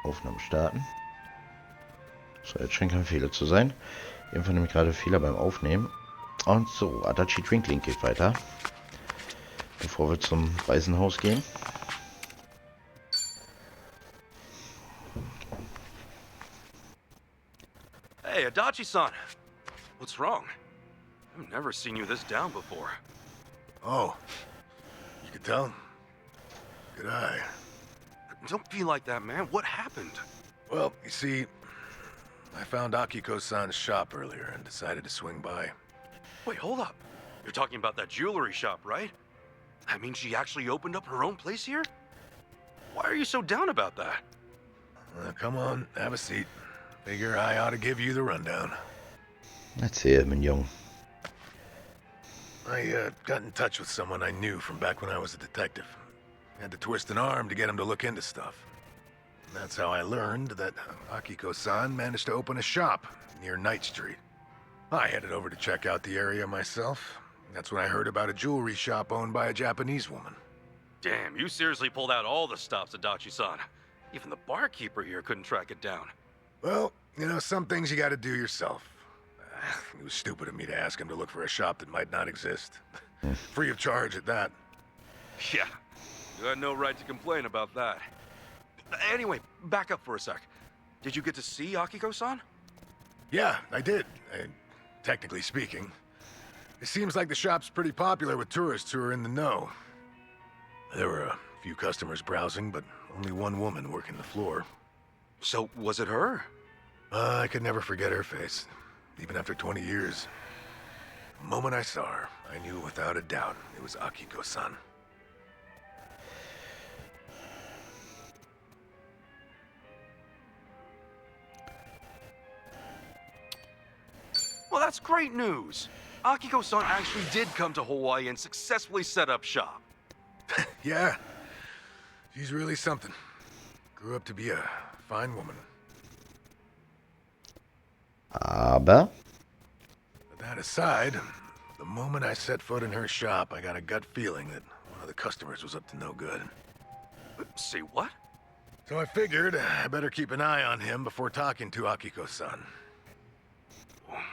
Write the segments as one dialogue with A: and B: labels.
A: Aufnahme starten. So, jetzt scheint kein Fehler zu sein. Jedenfalls nämlich gerade Fehler beim Aufnehmen. Und so, Adachi Drinkling geht weiter. Bevor wir zum Waisenhaus gehen.
B: Hey, Adachi-san! What's wrong? I've never seen you this down before.
C: Oh, you could tell? Good eye.
B: Don't be like that, man. What happened?
C: Well, you see, I found Akiko-san's shop earlier and decided to swing by.
B: Wait, hold up. You're talking about that jewelry shop, right? I mean, she actually opened up her own place here? Why are you so down about that?
C: Come on, have a seat. Figure I ought to give you the rundown.
A: Erzähl, mein Junge.
C: I got in touch with someone I knew from back when I was a detective. Had to twist an arm to get him to look into stuff. And that's how I learned that Akiko-san managed to open a shop near Knight Street. I headed over to check out the area myself. That's when I heard about a jewelry shop owned by a Japanese woman.
B: Damn, you seriously pulled out all the stops, Adachi-san. Even the barkeeper here couldn't track it down.
C: Well, you know, some things you gotta do yourself. It was stupid of me to ask him to look for a shop that might not exist. Free of charge at that.
B: Yeah, you had no right to complain about that. Anyway, back up for a sec. Did you get to see Akiko-san?
C: Yeah, I did. Technically speaking. It seems like the shop's pretty popular with tourists who are in the know. There were a few customers browsing, but only one woman working the floor.
B: So, was it her?
C: I could never forget her face, even after 20 years. The moment I saw her, I knew without a doubt it was Akiko-san.
B: Well, that's great news. Akiko-san actually did come to Hawaii and successfully set up shop.
C: Yeah, she's really something. Grew up to be a fine woman.
A: Aber
C: But that aside, the moment I set foot in her shop, I got a gut feeling that one of the customers was up to no good.
B: Say what?
C: So I figured I better keep an eye on him before talking to Akiko-san.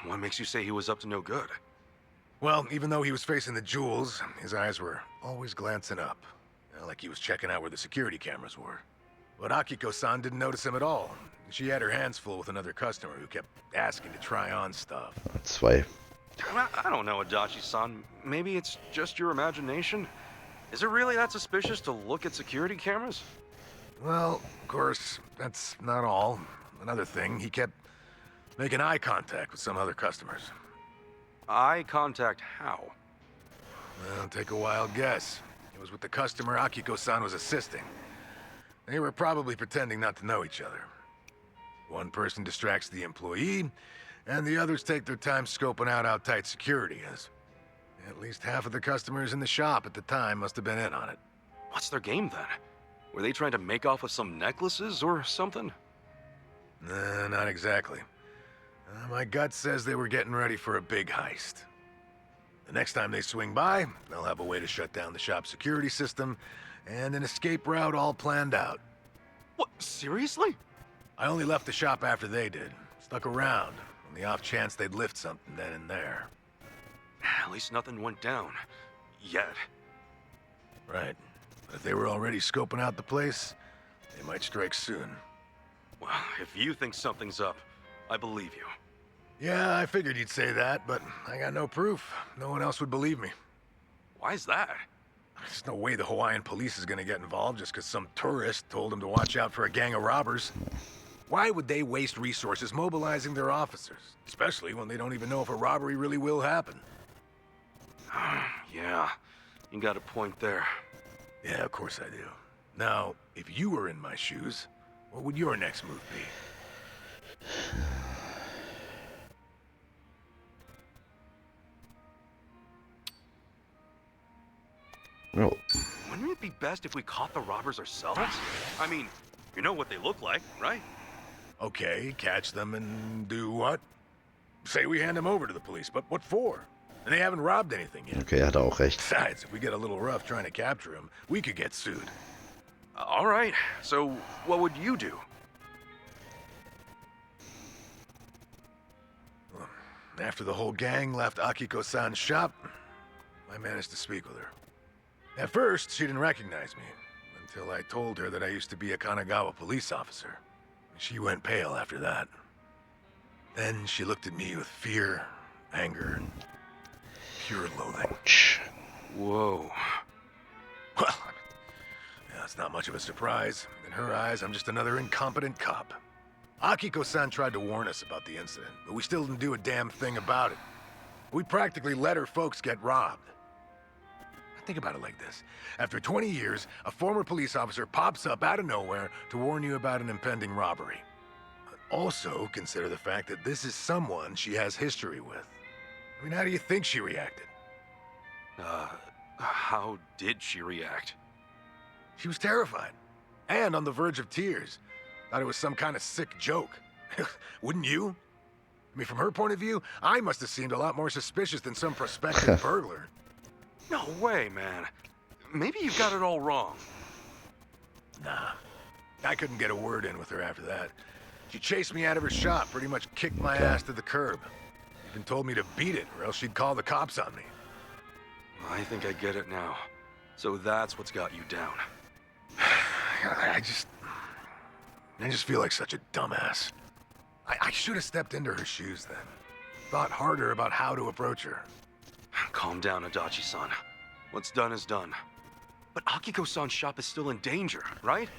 B: What makes you say he was up to no good?
C: Well, even though he was facing the jewels, his eyes were always glancing up. Like he was checking out where the security cameras were. But Akiko-san didn't notice him at all. She had her hands full with another customer who kept asking to try on stuff.
A: zwei.
B: I don't know, Adachi-san. Maybe it's just your imagination. Is it really that suspicious to look at security cameras?
C: Well, of course, that's not all. Another thing, he kept making eye contact with some other customers.
B: Eye contact how?
C: Well, take a wild guess. It was with the customer Akiko-san was assisting. They were probably pretending not to know each other. One person distracts the employee, and the others take their time scoping out how tight security is. At least half of the customers in the shop at the time must have been in on it.
B: What's their game then? Were they trying to make off with some necklaces or something?
C: Nah, not exactly. My gut says they were getting ready for a big heist. The next time they swing by, they'll have a way to shut down the shop's security system, and an escape route all planned out.
B: What, seriously?
C: I only left the shop after they did. Stuck around, on the off chance they'd lift something then and there.
B: At least nothing went down. Yet.
C: Right. But if they were already scoping out the place, they might strike soon.
B: Well, if you think something's up, I believe you.
C: Yeah, I figured you'd say that, but I got no proof. No one else would believe me.
B: Why's that?
C: There's no way the Hawaiian police is gonna get involved just because some tourist told them to watch out for a gang of robbers. Why would they waste resources mobilizing their officers? Especially when they don't even know if a robbery really will happen.
B: Yeah, you got a point there.
C: Yeah, of course I do. Now, if you were in my shoes, what would your next move be?
A: Oh,
B: Wouldn't it be best if we caught the robbers ourselves? I mean, you know what they look like, right?
C: Okay, catch them and do what? Say we hand them over to the police, but what for? And they haven't robbed anything yet.
A: okay, hat er auch recht.
C: Besides, if we get a little rough trying to capture him, we could get sued.
B: All right, so what would you do?
C: After the whole gang left Akiko-san's shop, I managed to speak with her. At first, she didn't recognize me, until I told her that I used to be a Kanagawa police officer. She went pale after that. Then she looked at me with fear, anger, and pure loathing.
A: Ouch.
B: Whoa.
C: Well, yeah, it's not much of a surprise. In her eyes, I'm just another incompetent cop. Akiko-san tried to warn us about the incident, but we still didn't do a damn thing about it. We practically let her folks get robbed. Think about it like this. After 20 years, a former police officer pops up out of nowhere to warn you about an impending robbery. Also, consider the fact that this is someone she has history with. I mean, how do you think she reacted?
B: How did she react?
C: She was terrified, and on the verge of tears. Thought it was some kind of sick joke. Wouldn't you? I mean, from her point of view, I must have seemed a lot more suspicious than some prospective burglar.
B: No way, man. Maybe you got it all wrong.
C: Nah. I couldn't get a word in with her after that. She chased me out of her shop, pretty much kicked my ass to the curb. Even told me to beat it, or else she'd call the cops on me.
B: I think I get it now. So that's what's got you down.
C: I just feel like such a dumbass. I should have stepped into her shoes then. Thought harder about how to approach her.
B: Calm down, Adachi-san. What's done is done. But Akiko-san's shop is still in danger, right?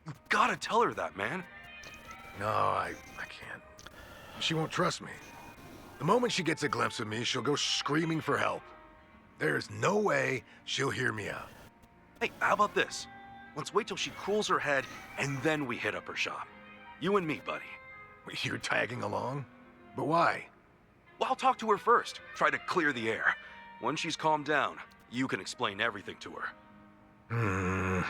B: You gotta tell her that, man.
C: No, I can't. She won't trust me. The moment she gets a glimpse of me, she'll go screaming for help. There's no way she'll hear me out.
B: Hey, how about this? Let's wait till she cools her head, and then we hit up her shop. You and me, buddy.
C: You're tagging along? But why?
B: Well, I'll talk to her first. Try to clear the air. Once she's calmed down, you can explain everything to her.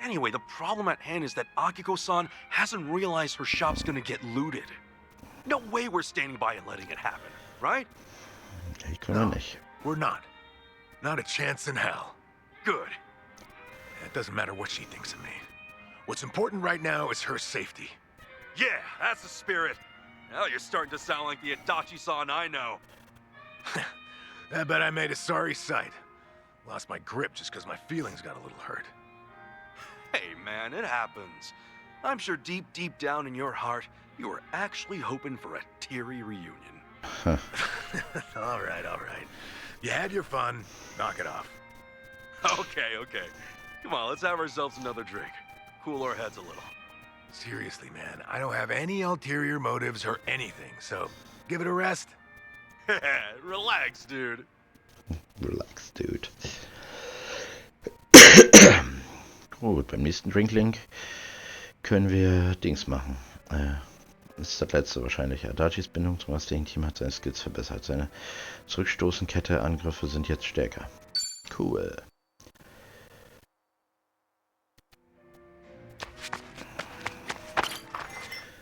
B: Anyway, the problem at hand is that Akiko-san hasn't realized her shop's gonna get looted. No way we're standing by and letting it happen, right?
A: Ich kann nicht.
C: We're not. Not a chance in hell.
B: Good.
C: It doesn't matter what she thinks of me. What's important right now is her safety.
B: Yeah, that's the spirit. Now you're starting to sound like the Adachi-san I know.
C: I bet I made a sorry sight. Lost my grip just because my feelings got a little hurt.
B: Hey, man, it happens. I'm sure deep down in your heart, you were actually hoping for a teary reunion.
C: All right. You had your fun. Knock it off.
B: Okay. Come on, let's have ourselves another drink. Cool our heads a little.
C: Seriously, man, I don't have any ulterior motives or anything, so give it a rest.
B: Relax, dude.
A: Relax, dude. Gut, beim nächsten Drinklink können wir Dings machen. Das ist das letzte wahrscheinlich. Adachis Bindung zum restlichen Team hat seine Skills verbessert. Seine Zurückstoßenkette Angriffe sind jetzt stärker. Cool.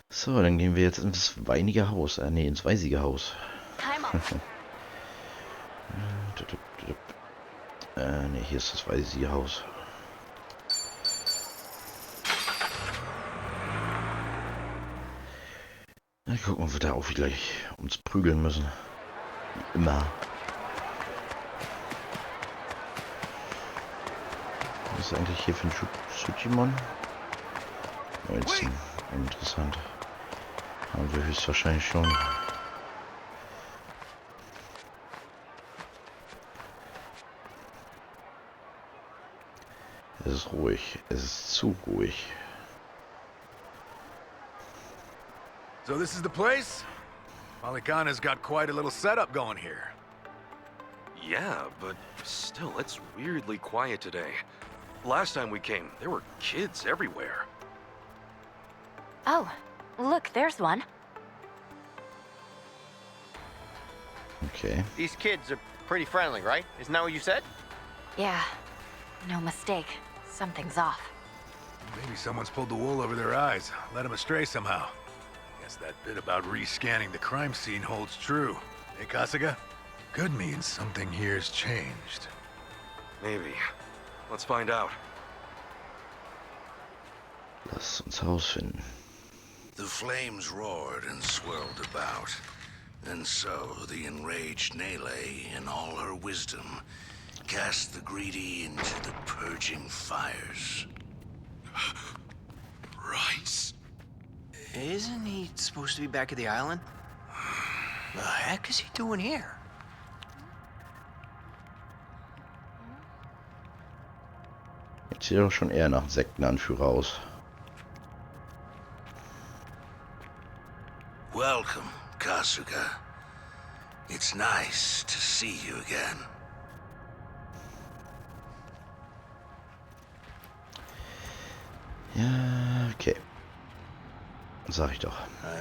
A: So, dann gehen wir jetzt ins weinige Haus. Ins weißige Haus. Hier ist das weißige Haus. Dann gucken, ob wir da auch wieder uns prügeln müssen. Wie immer. Was ist eigentlich hier für ein Tsuchimon? 19. Interessant. Haben wir höchstwahrscheinlich schon. Es ist ruhig. Es ist zu ruhig.
C: So this is the place? Malikana's got quite a little setup going here.
B: Yeah, but still, it's weirdly quiet today. Last time we came, there were kids everywhere.
D: Oh, look, there's one.
A: Okay.
E: These kids are pretty friendly, right? Isn't that what you said?
D: Yeah, no mistake. Something's off.
C: Maybe someone's pulled the wool over their eyes, led them astray somehow. Guess that bit about rescanning the crime scene holds true. Hey, Kasuga? Could mean something here's changed.
B: Maybe. Let's find out.
A: Lass uns herausfinden.
F: The flames roared and swirled about. And so the enraged Nele, in all her wisdom, cast the greedy into the purging fires.
B: Rice?
E: Isn't he supposed to be back at the island? The heck is he doing here?
A: Jetzt sieht doch schon eher nach Sektenanführer aus.
F: Welcome, Kasuga. It's nice to see you again.
A: Ja, okay. Sag ich doch.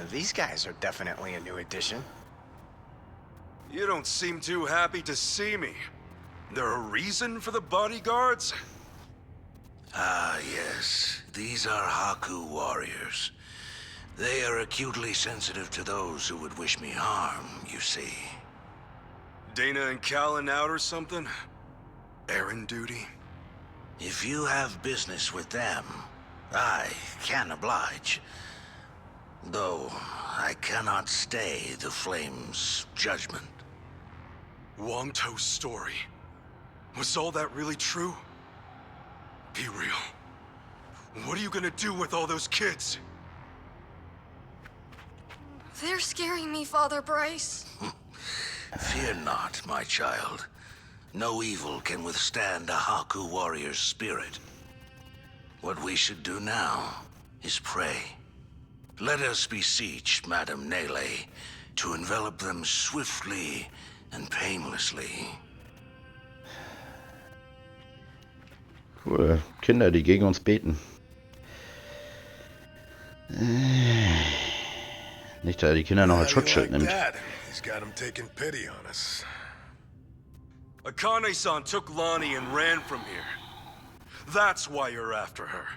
E: These guys are definitely a new addition.
B: You don't seem too happy to see me. There a reason for the bodyguards?
F: Ah, yes. These are Haku warriors. They are acutely sensitive to those who would wish me harm, you see.
B: Dana and Callan out or something? Errand duty?
F: If you have business with them, I can oblige. Though I cannot stay the Flame's judgment.
B: Wongto's story. Was all that really true? Be real. What are you gonna do with all those kids?
G: They're scaring me, Father Bryce.
F: Fear not, my child. No evil can withstand a Haku warrior's spirit. What we should do now is pray. Let us beseech Madame Nele to envelop them swiftly and painlessly.
A: Cool. Kinder, die gegen uns beten. Nicht, dass er die Kinder noch als Schutzschild nimmt.
C: He's got him taking pity on us.
B: Akane-san took Lonnie and ran from here. That's why you're after her.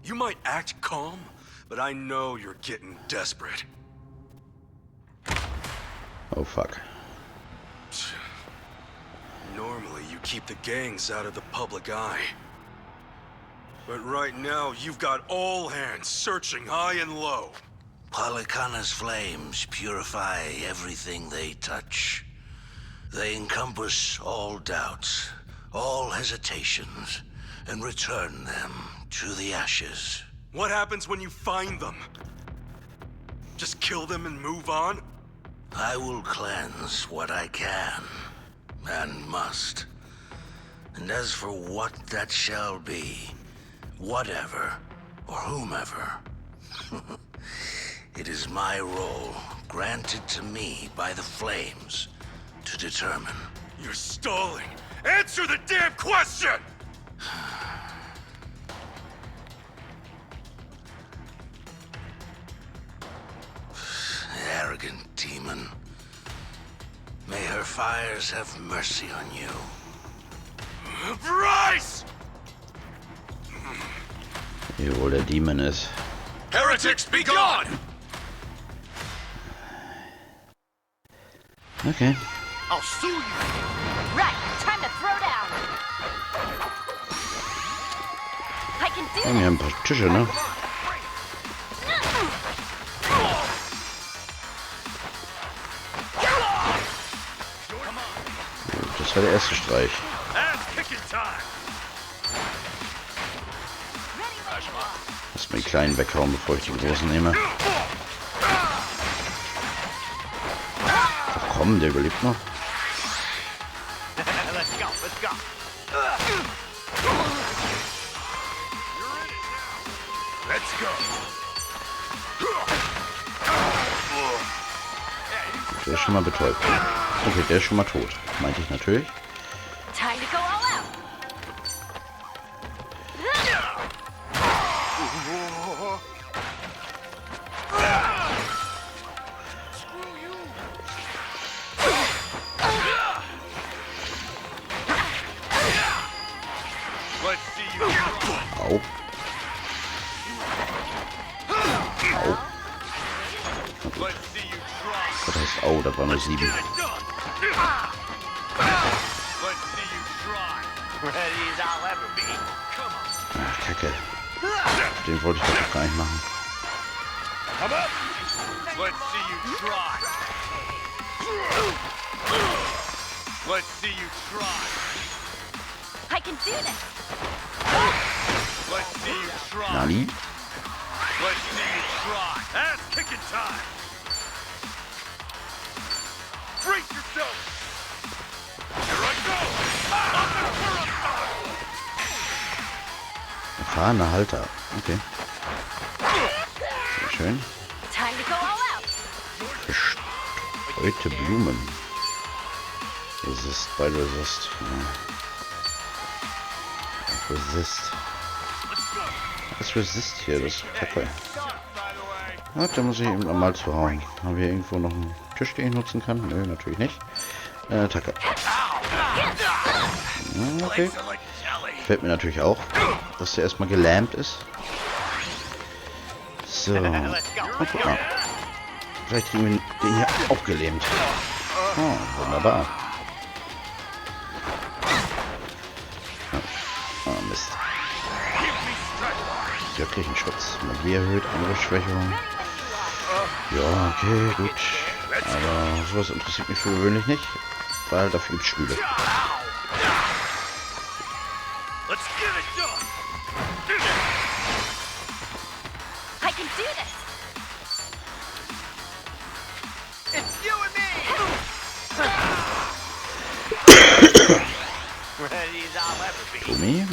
B: You might act calm, but I know you're getting desperate.
A: Oh fuck.
B: Normally, you keep the gangs out of the public eye. But right now, you've got all hands searching high and low.
F: Palikana's flames purify everything they touch. They encompass all doubts, all hesitations, and return them to the ashes.
B: What happens when you find them? Just kill them and move on?
F: I will cleanse what I can, and must. And as for what that shall be, whatever, or whomever, it is my role, granted to me by the Flames, to determine.
B: You're stalling. Answer the damn question!
F: Arrogant demon. May her fires have mercy on you.
B: Bryce!
A: Wie wohl der Demon ist.
B: Heretics, be gone!
A: Okay.
E: I'll sue you.
D: Right, time to throw down. I can do
A: Wir haben hier ein paar Tische, ne? Das war der erste Streich. Lass mir den kleinen weghauen, bevor ich den großen nehme. Ach komm, der überlebt noch.
E: Let's go, let's go.
C: Let's go.
A: Der ist schon mal betäubt. Okay, der ist schon mal tot. Meinte ich natürlich.
D: time to go all out.
A: Au. Au. Das heißt, au, das war nur 7.
E: Ready as I'll ever be.
A: Ach, Kacke. Den wollte ich doch gar nicht machen.
C: Come up! Let's see you try! Let's see you try!
D: I can do this.
C: Let's see you try!
A: Nani?
C: Let's see you try! Ass kicking time! Brace yourself! Here I go!
A: Erfahrener Halter. Okay. Sehr schön.
D: Time to go all out.
A: Verstreute Blumen. Resist, bei Resist. Ja. Resist. Was Resist hier? Das ist Kacke. Ja, da muss ich eben nochmal zu hauen. Haben wir irgendwo noch einen Tisch, den ich nutzen kann? Nö, natürlich nicht. Tacke. Okay. Fällt mir natürlich auch, dass der erstmal gelähmt ist. So. Oh, guck mal. Vielleicht kriegen wir den hier auch gelähmt. Oh, wunderbar. Oh, Mist. Wirklichen Schutz. Magie erhöht, Angriffsschwächung. Ja, okay, gut. Aber sowas interessiert mich für gewöhnlich nicht, weil dafür gibt es Stühle.
D: I can do this.
E: It's you and me! Ready as I'll ever be.
A: Gummi.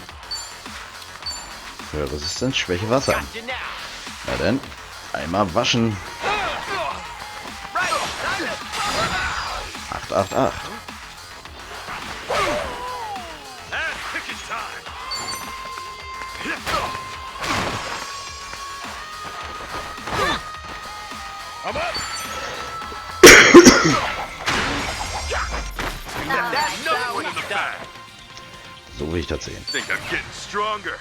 A: Für Resistenz, Schwäche, Wasser.
E: Gotcha now.
A: Na dann, einmal waschen. 888.
C: Ass kicking time! I'm up!
D: That's
C: No one in the back!
A: So will ich das sehen.
C: Think I'm getting stronger.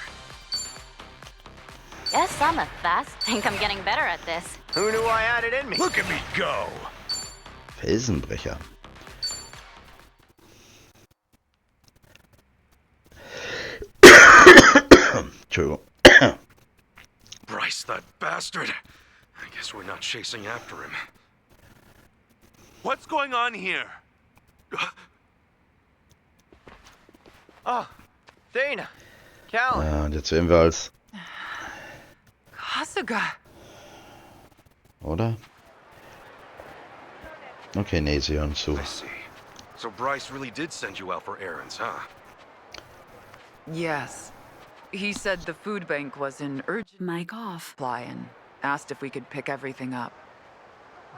D: Guess I'm a fast. Think I'm getting better at this.
E: Who knew I had it in me?
C: Look at me go!
A: Felsenbrecher. Entschuldigung.
B: Bryce, that bastard. I guess we're not chasing after him.
H: What's going on here?
E: Oh, Dana. Callan.
A: Ja, und jetzt sehen wir als...
I: Kasuga.
A: Oder? Okay, nee, sie hören zu.
B: I see. So Bryce really did send you out for errands, huh?
I: Yes. He said the food bank was in urgent
J: Mic off.
I: supply and asked if we could pick everything up.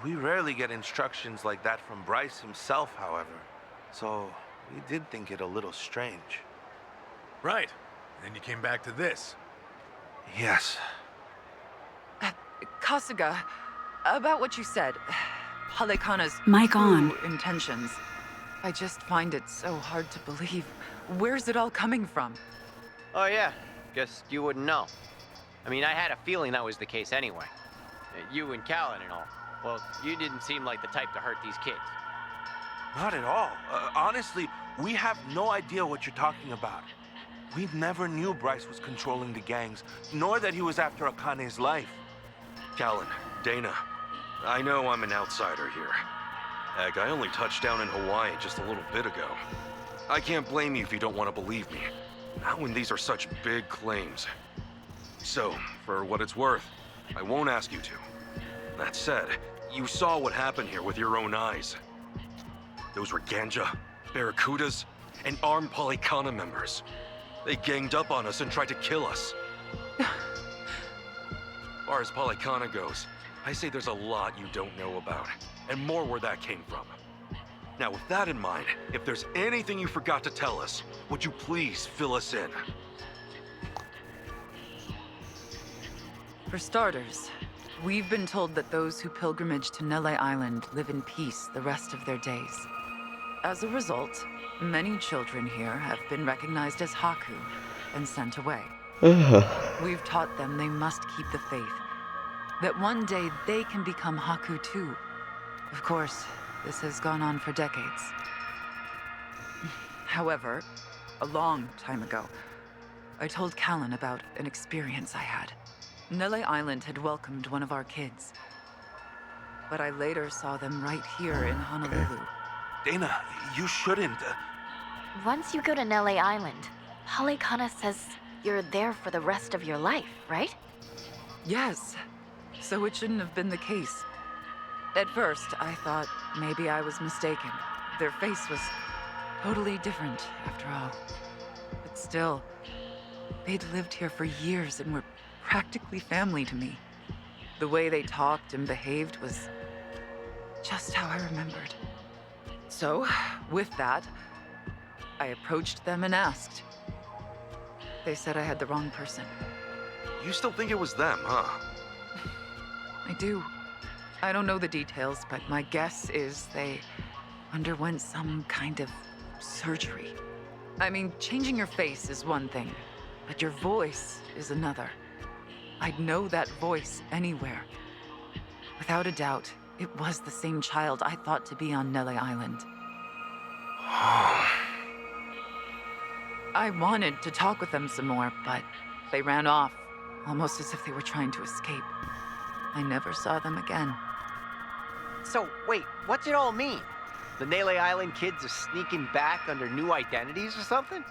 H: We rarely get instructions like that from Bryce himself, however. So we did think it a little strange.
C: Right. And then you came back to this.
H: Yes.
I: Kasuga, about what you said. Halekana's
J: Mic on.
I: true intentions. I just find it so hard to believe. Where's it all coming from?
E: Oh, yeah. Guess you wouldn't know. I mean, I had a feeling that was the case anyway. You and Callan and all. Well, you didn't seem like the type to hurt these kids.
H: Not at all. Honestly, we have no idea what you're talking about. We never knew Bryce was controlling the gangs, nor that he was after Akane's life.
B: Callan, Dana, I know I'm an outsider here. Heck, I only touched down in Hawaii just a little bit ago. I can't blame you if you don't want to believe me. Not when these are such big claims. So, for what it's worth, I won't ask you to. That said, you saw what happened here with your own eyes. Those were Ganja, Barracudas, and armed Polycana members. They ganged up on us and tried to kill us. As far as Polycana goes, I say there's a lot you don't know about, and more where that came from. Now, with that in mind, if there's anything you forgot to tell us, would you please fill us in?
I: For starters, we've been told that those who pilgrimage to Nele Island live in peace the rest of their days. As a result, many children here have been recognized as Haku and sent away. We've taught them they must keep the faith, that one day they can become Haku too. Of course, this has gone on for decades. However, a long time ago, I told Callan about an experience I had. Nele Island had welcomed one of our kids. But I later saw them right here in Honolulu.
H: Dana, you shouldn't.
D: Once you go to Nele Island, Polycana says you're there for the rest of your life, right?
I: Yes, so it shouldn't have been the case. At first, I thought maybe I was mistaken. Their face was totally different, after all. But still, they'd lived here for years and were practically family to me. The way they talked and behaved was just how I remembered. So, with that, I approached them and asked. They said I had the wrong person.
B: You still think it was them, huh?
I: I do. I don't know the details, but my guess is they underwent some kind of surgery. I mean, changing your face is one thing, but your voice is another. I'd know that voice anywhere. Without a doubt, it was the same child I thought to be on Nele Island. I wanted to talk with them some more, but they ran off, almost as if they were trying to escape. I never saw them again.
E: So, wait, what's it all mean? The Nele Island kids are sneaking back under new identities or something?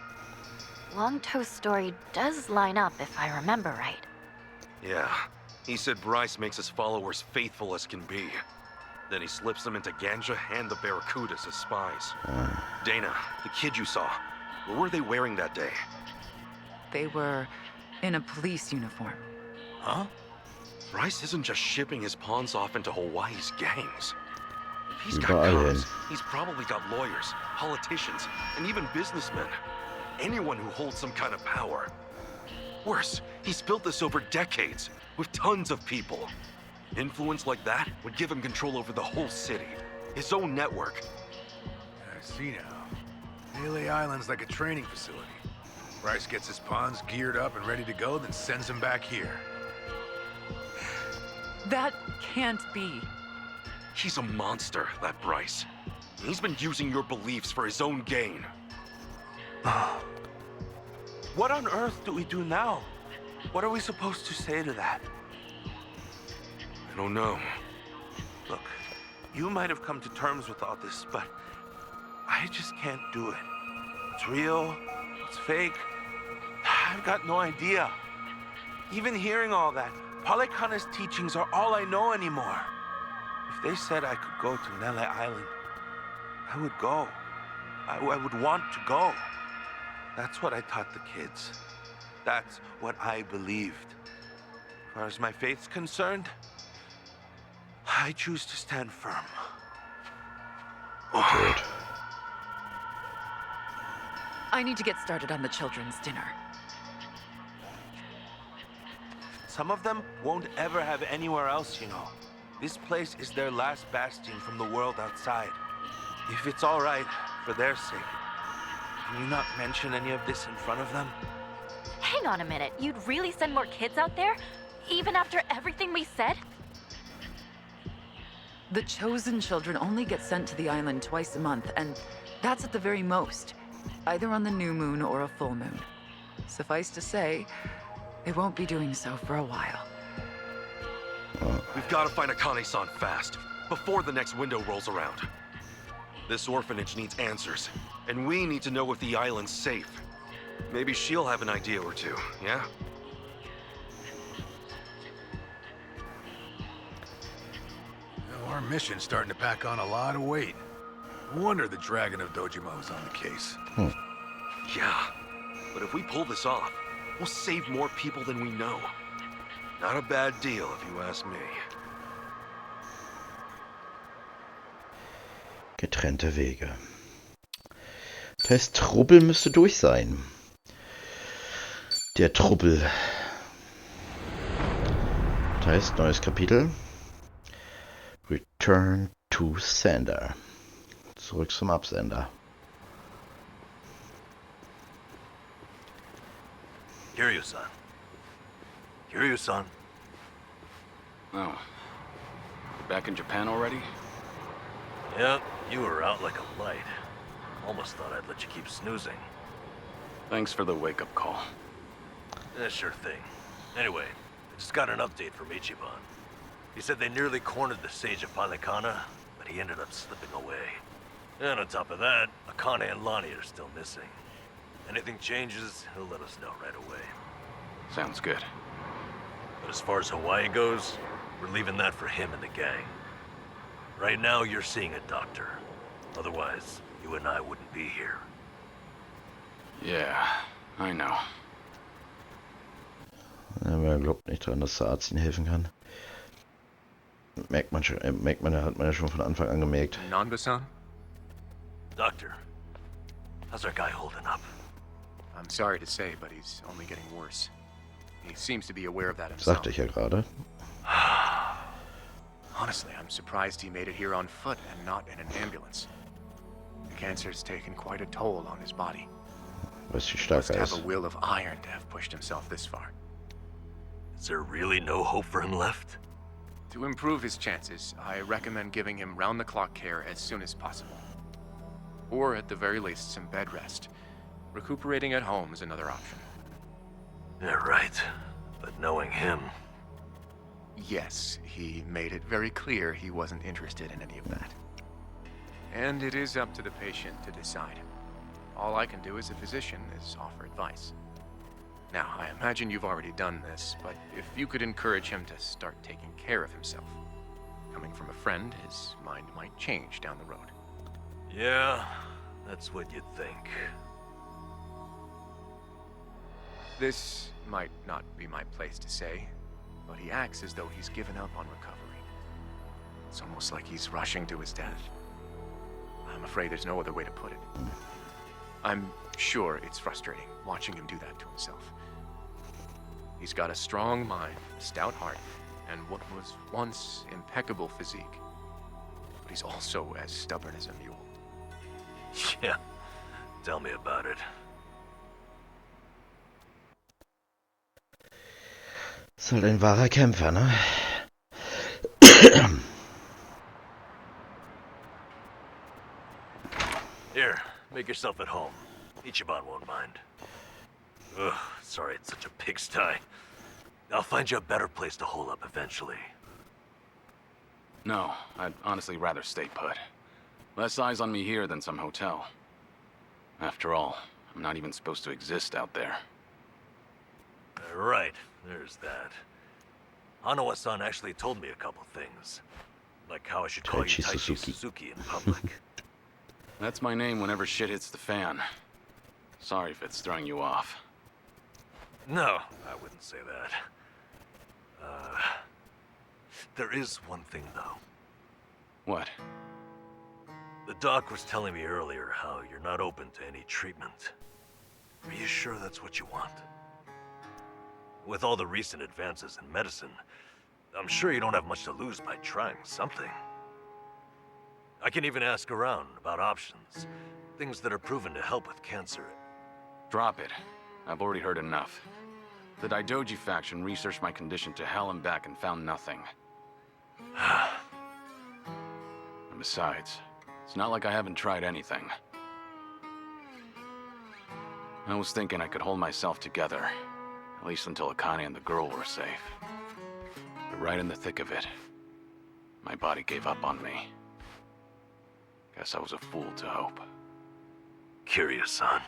D: Long Toe's story does line up if I remember right.
B: Yeah. He said Bryce makes his followers faithful as can be. Then he slips them into Ganja and the Barracudas as spies. Dana, the kid you saw, what were they wearing that day?
I: They were in a police uniform.
B: Huh? Bryce isn't just shipping his pawns off into Hawaii's gangs. If he's got cops, he's probably got lawyers, politicians, and even businessmen. Anyone who holds some kind of power. Worse, he's built this over decades, with tons of people. Influence like that would give him control over the whole city, his own network.
C: I see now. Nele Island's like a training facility. Bryce gets his pawns geared up and ready to go, then sends them back here.
I: That can't be.
B: He's a monster, that Bryce. He's been using your beliefs for his own gain.
H: What on earth do we do now? What are we supposed to say to that?
B: I don't know.
H: Look, you might have come to terms with all this, but I just can't do it. What's real? What's fake? I've got no idea. Even hearing all that, Polycana's teachings are all I know anymore. If they said I could go to Nele Island, I would go. I would want to go. That's what I taught the kids. That's what I believed. As far as my faith's concerned, I choose to stand firm.
A: Good.
I: I need to get started on the children's dinner.
H: Some of them won't ever have anywhere else, you know. This place is their last bastion from the world outside. If it's all right, for their sake, can you not mention any of this in front of them?
D: Hang on a minute, you'd really send more kids out there? Even after everything we said?
I: The chosen children only get sent to the island twice a month, and that's at the very most. Either on the new moon or a full moon. Suffice to say, they won't be doing so for a while.
B: We've got to find Akane-san fast, before the next window rolls around. This orphanage needs answers, and we need to know if the island's safe. Maybe she'll have an idea or two, yeah?
C: Well, our mission's starting to pack on a lot of weight. No wonder the Dragon of Dojima is on the case.
B: Yeah, but if we pull this off, we'll save more people than we know. Not a bad deal, if you ask me.
A: Getrennte Wege. Das heißt, Trubbel müsste durch sein. Der Trubbel. Das heißt, neues Kapitel. Return to Sender. Zurück zum Absender.
F: Kiryu-san. Kiryu-san.
J: Oh. Back in Japan already?
F: Yep, you were out like a light. Almost thought I'd let you keep snoozing.
J: Thanks for the wake-up call.
F: Sure thing. Anyway,
K: I just got an update from Ichiban. He said they nearly cornered the Sage of Palikana, but he ended up slipping away. And on top of that, Akane and Lonnie are still missing. Anything changes, he'll let us know right away.
J: Sounds good.
K: But as far as Hawaii goes, we're leaving that for him and the gang. Right now, you're seeing a doctor. Otherwise, you and I wouldn't be here.
J: Yeah, I know.
A: Man glaubt nicht dran, dass der Arzt ihnen helfen kann. Hat man ja schon von Anfang an gemerkt.
L: Nanba-san?
K: Doctor, how's our guy holding up?
L: I'm sorry to say, but he's only getting worse. He seems to be aware of that himself.
A: Sagte ich ja gerade.
L: Honestly, I'm surprised he made it here on foot and not in an ambulance. The cancer's taken quite a toll on his body.
A: Weiß wie
L: He
A: stark
L: must
A: er
L: have
A: ist.
L: a will of iron to have pushed himself this far.
K: Is there really no hope for him left?
L: To improve his chances, I recommend giving him round-the-clock care as soon as possible. Or at the very least, some bed rest. Recuperating at home is another option.
K: Yeah, right. But knowing him...
L: Yes, he made it very clear he wasn't interested in any of that. And it is up to the patient to decide. All I can do as a physician is offer advice. Now, I imagine you've already done this, but if you could encourage him to start taking care of himself. Coming from a friend, his mind might change down the road.
K: Yeah, that's what you'd think.
L: This might not be my place to say, but he acts as though he's given up on recovery. It's almost like he's rushing to his death. I'm afraid there's no other way to put it. I'm sure it's frustrating watching him do that to himself. He's got a strong mind, a stout heart, and what was once impeccable physique. But he's also as stubborn as a mule.
K: Yeah, tell me about it.
A: Ist halt ein wahrer Kämpfer, ne?
K: Here, make yourself at home. Ichiban won't mind. Ugh, sorry it's such a pigsty. I'll find you a better place to hole up eventually.
J: No, I'd honestly rather stay put. Less eyes on me here than some hotel. After all, I'm not even supposed to exist out there.
K: Right, there's that. Hanawa-san actually told me a couple things. Like how I should call you
A: Taichi
K: Taichi
A: Suzuki.
K: Suzuki in public.
J: That's my name whenever shit hits the fan. Sorry if it's throwing you off.
K: No, I wouldn't say that. There is one thing, though.
J: What?
K: The doc was telling me earlier how you're not open to any treatment. Are you sure that's what you want? With all the recent advances in medicine, I'm sure you don't have much to lose by trying something. I can even ask around about options. Things that are proven to help with cancer.
J: Drop it. I've already heard enough. The Daidoji faction researched my condition to hell and back and found nothing. And besides, it's not like I haven't tried anything. I was thinking I could hold myself together, at least until Akane and the girl were safe. But right in the thick of it, my body gave up on me. Guess I was a fool to hope.
K: Curious, son.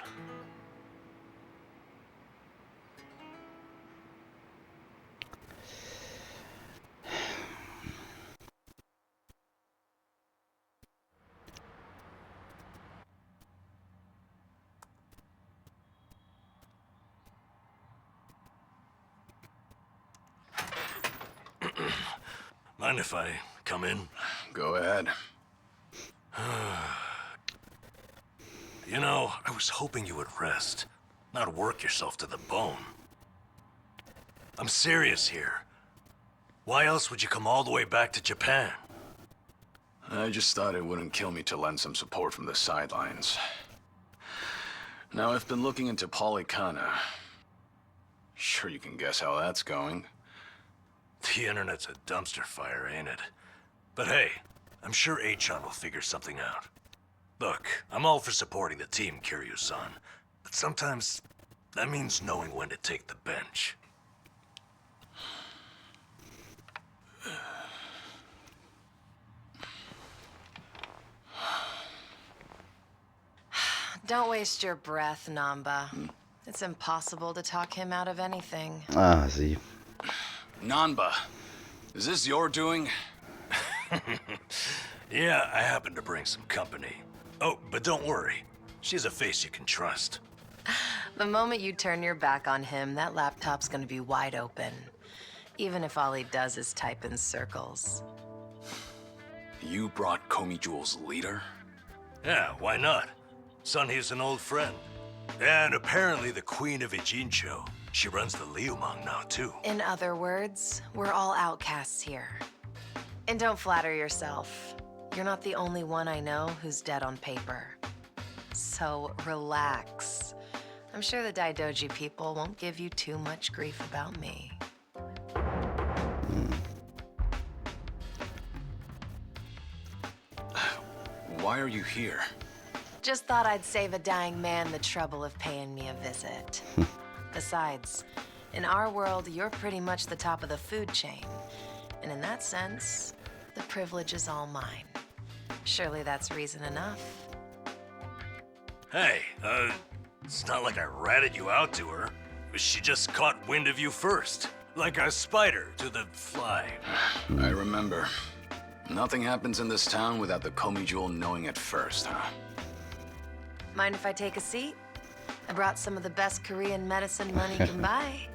K: Mind if I come in?
J: Go ahead.
K: You know, I was hoping you would rest, not work yourself to the bone. I'm serious here. Why else would you come all the way back to Japan?
J: I just thought it wouldn't kill me to lend some support from the sidelines. Now, I've been looking into Polycana. Sure you can guess how that's going.
K: The internet's a dumpster fire, ain't it? But hey, I'm sure Achan will figure something out. Look, I'm all for supporting the team, Kiryu-san. But sometimes, that means knowing when to take the bench.
M: Don't waste your breath, Namba. It's impossible to talk him out of anything.
A: Ah, sie.
J: Nanba, is this your doing?
K: Yeah, I happen to bring some company. Oh, but don't worry. She's a face you can trust.
M: The moment you turn your back on him, that laptop's gonna be wide open. Even if all he does is type in circles.
J: You brought Komi Jewel's leader?
K: Yeah, why not? Sunhee's an old friend. And apparently the Queen of Ijincho. She runs the Liumang now, too.
M: In other words, we're all outcasts here. And don't flatter yourself. You're not the only one I know who's dead on paper. So relax. I'm sure the Daidoji people won't give you too much grief about me.
J: Why are you here?
M: Just thought I'd save a dying man the trouble of paying me a visit. Besides, in our world, you're pretty much the top of the food chain. And in that sense, the privilege is all mine. Surely that's reason enough.
K: Hey, it's not like I ratted you out to her. She just caught wind of you first. Like a spider to the fly.
J: I remember. Nothing happens in this town without the Komi Jewel knowing it first, huh?
M: Mind if I take a seat? I brought some of the best Korean medicine money can buy.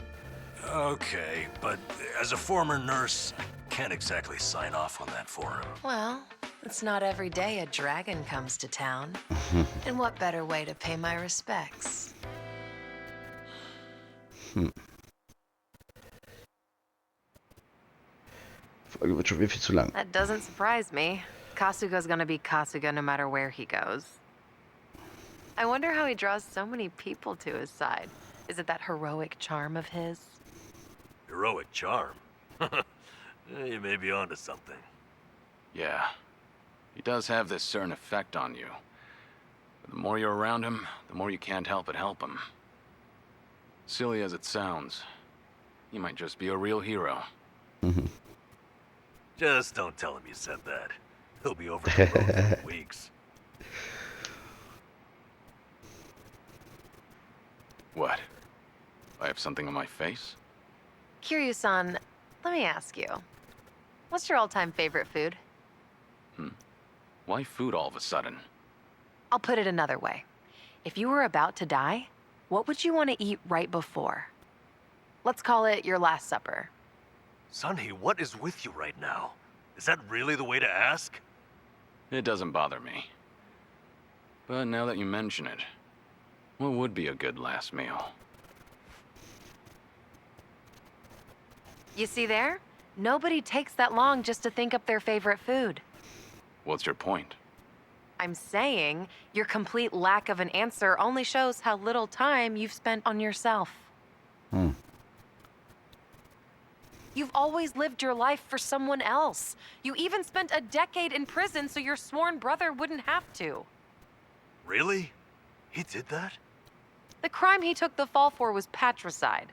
K: Okay, but as a former nurse, I can't exactly sign off on that for him.
M: Well, it's not every day a dragon comes to town. And what better way to pay my respects?
A: Folge wird schon wieder viel zu lang.
M: That doesn't surprise me. Kasuga's gonna be Kasuga no matter where he goes. I wonder how he draws so many people to his side. Is it that heroic charm of his?
K: Heroic charm? You may be onto something.
J: Yeah. He does have this certain effect on you. The more you're around him, the more you can't help but help him. Silly as it sounds, he might just be a real hero.
K: Just don't tell him you said that. He'll be over the road for weeks.
J: What? I have something on my face?
M: Kiryu-san, let me ask you. What's your all-time favorite food?
J: Why food all of a sudden?
M: I'll put it another way. If you were about to die, what would you want to eat right before? Let's call it your last supper.
K: Sunhee, what is with you right now? Is that really the way to ask?
J: It doesn't bother me. But now that you mention it, what would be a good last meal?
M: You see there? Nobody takes that long just to think up their favorite food.
J: What's your point?
M: I'm saying your complete lack of an answer only shows how little time you've spent on yourself. You've always lived your life for someone else. You even spent a decade in prison so your sworn brother wouldn't have to.
K: Really? He did that?
M: The crime he took the fall for was patricide.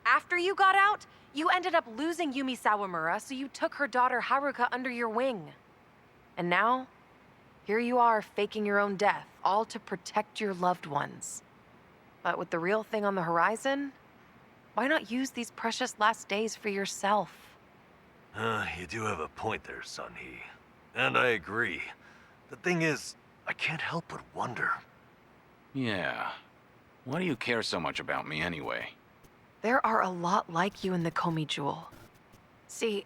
M: After you got out, you ended up losing Yumi Sawamura, so you took her daughter Haruka under your wing. And now, here you are faking your own death, all to protect your loved ones. But with the real thing on the horizon, why not use these precious last days for yourself?
K: You do have a point there, Sunhee. And I agree. The thing is, I can't help but wonder.
J: Yeah. Why do you care so much about me anyway?
M: There are a lot like you in the Komi Jewel. See,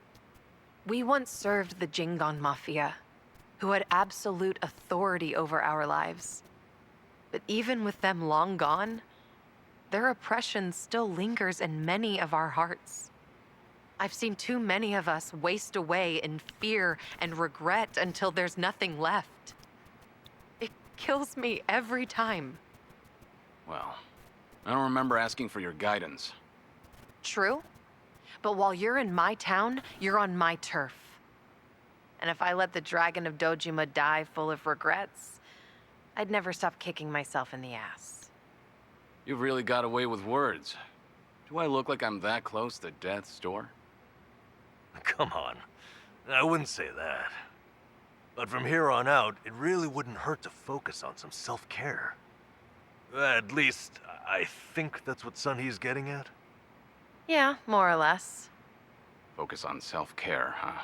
M: we once served the Jingon Mafia, who had absolute authority over our lives. But even with them long gone, their oppression still lingers in many of our hearts. I've seen too many of us waste away in fear and regret until there's nothing left. It kills me every time.
J: Well, I don't remember asking for your guidance.
M: True, but while you're in my town, you're on my turf. And if I let the Dragon of Dojima die full of regrets, I'd never stop kicking myself in the ass.
J: You've really got away with words. Do I look like I'm that close to death's door?
K: Come on. I wouldn't say that. But from here on out, it really wouldn't hurt to focus on some self-care. At least, I think that's what Sun-Hee's getting at.
M: Yeah, more or less.
J: Focus on self-care, huh?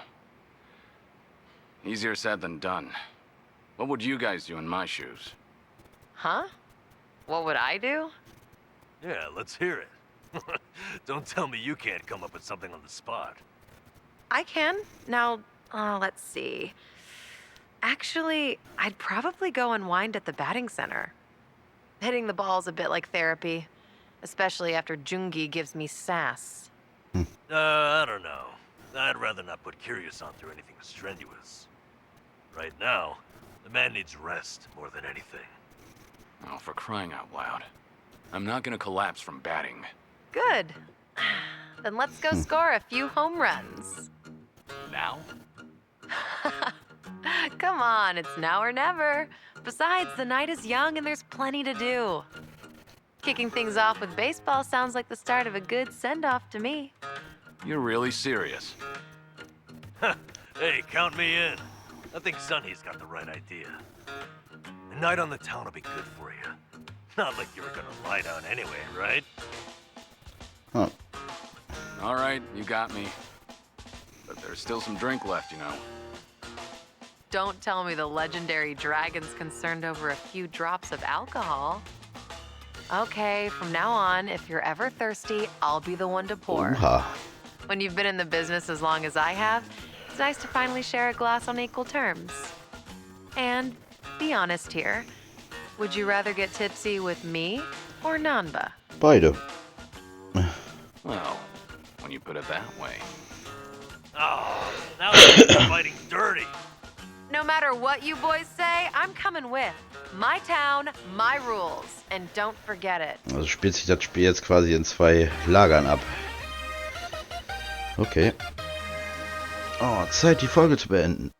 J: Easier said than done. What would you guys do in my shoes?
M: Huh? What would I do?
K: Yeah, let's hear it. Don't tell me you can't come up with something on the spot.
M: I can. Now, let's see. Actually, I'd probably go unwind at the batting center. Hitting the ball's a bit like therapy, especially after Jungi gives me sass.
K: I don't know. I'd rather not put Kiryu-san through anything strenuous. Right now, the man needs rest more than anything.
J: Oh, for crying out loud. I'm not gonna collapse from batting.
M: Good. Then let's go score a few home runs.
J: Now?
M: Come on, it's now or never. Besides, the night is young and there's plenty to do. Kicking things off with baseball sounds like the start of a good send-off to me.
J: You're really serious?
K: Hey, count me in. I think Sun-Hee's got the right idea. A night on the town will be good for you. Not like you were gonna lie down anyway, right?
A: Huh.
J: All right, you got me. But there's still some drink left, you know.
M: Don't tell me the legendary dragon's concerned over a few drops of alcohol. Okay, from now on, if you're ever thirsty, I'll be the one to pour.
A: Oha.
M: When you've been in the business as long as I have, it's nice to finally share a glass on equal terms. And be honest here. Would you rather get tipsy with me or Nanba?
A: Beide.
J: Well, when you put it that way.
K: Oh, now you're fighting dirty.
M: No matter what you boys say, I'm coming with. My town, my rules. And don't forget it.
A: Also spielt sich das Spiel jetzt quasi in 2 Lagern ab. Okay. Oh, Zeit, die Folge zu beenden.